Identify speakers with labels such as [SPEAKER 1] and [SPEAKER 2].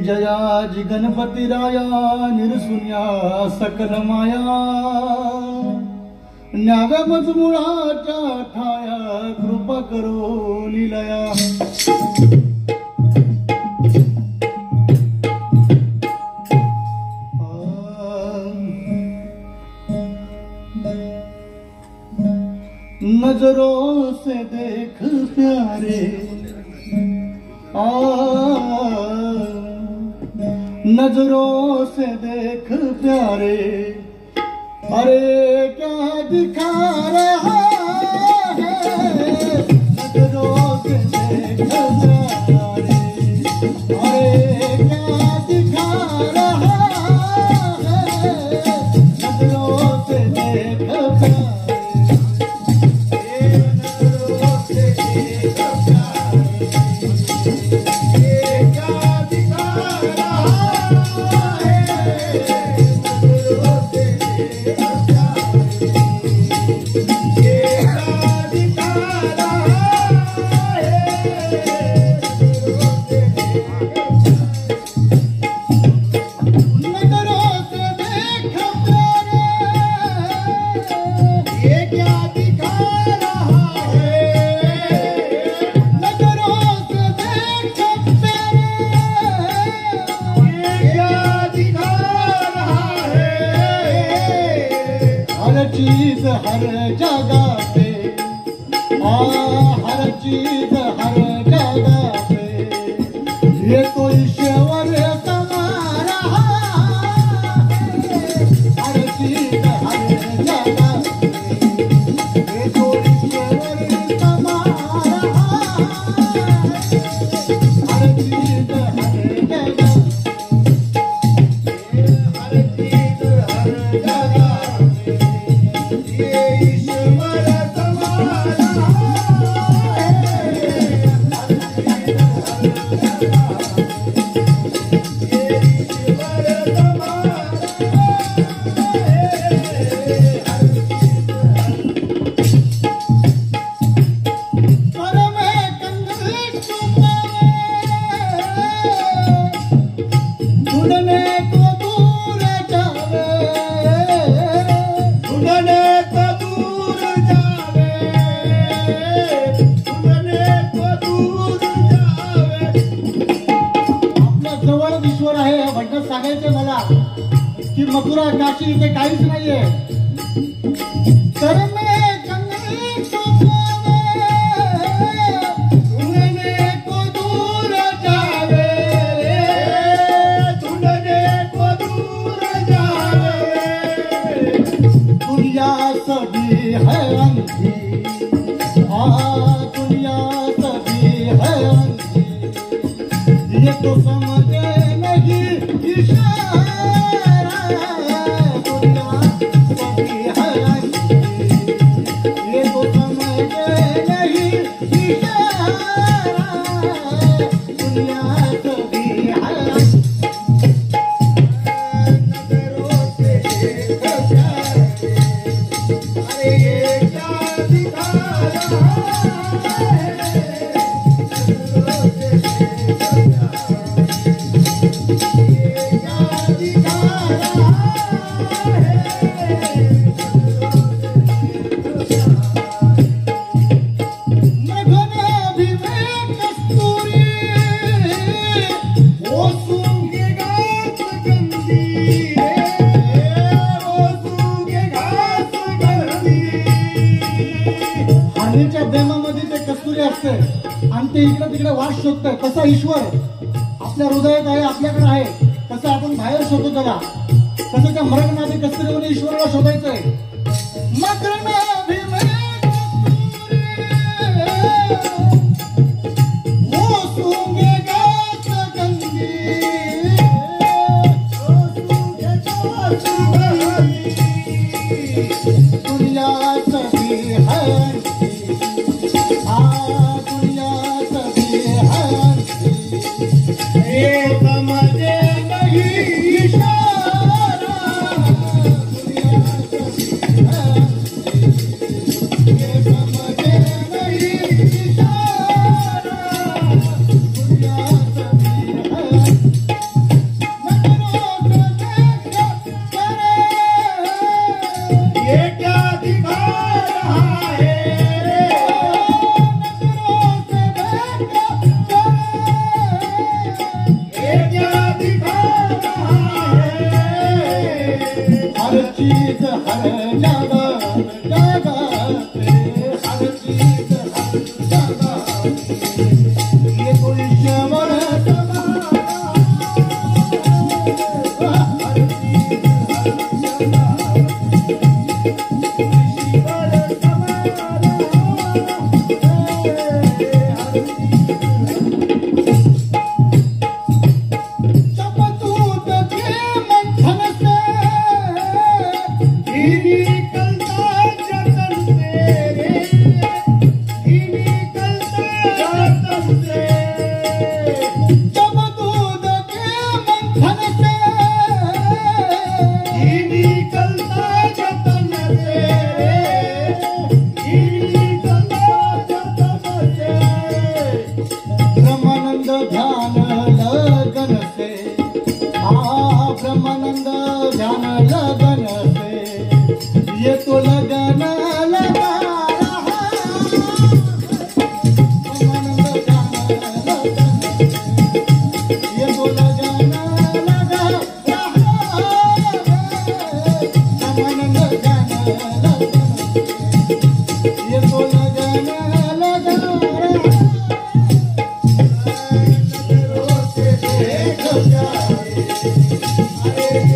[SPEAKER 1] जयाजी गणपती राया निरसुन्या सकल माया न्याव्या मजमुळाच्या ठाया कृपा करो लीलया नजरों से देख प्यारे नजरों से देख प्यारे अरे क्या दिखा रहा है नजरों से देख प्यारे अरे क्या दिखा रहा है नजरों से देख प्यारे चीज हर जगह पे हर चीज हर जगह पे ये तो ईश्वर समा रहा है हर चीज हर जगह पे ये तो ईश्वर समा रहा है हर चीज हर जगह हर चीज हर जगह सांगायचं मला की मथुरा काशी इथे काहीच नाहीये तर मैं गंगे को ढूंढने को दूर जावे ढूंढने को दूर जावे दुनिया सभी है अंधी दुनिया सभी है अंधी ये तो समझे नहीं प्रेमामध्ये ते कस्तुरी असते आणि ते इकडे तिकडे वास शोधते तसा ईश्वर आपल्या हृदयात आहे आपल्याकडे आहे तसं आपण बाहेर शोधतो त्याला तसं त्या मरणामध्ये कस्तुरीमध्ये ईश्वराला शोधायचंय अरे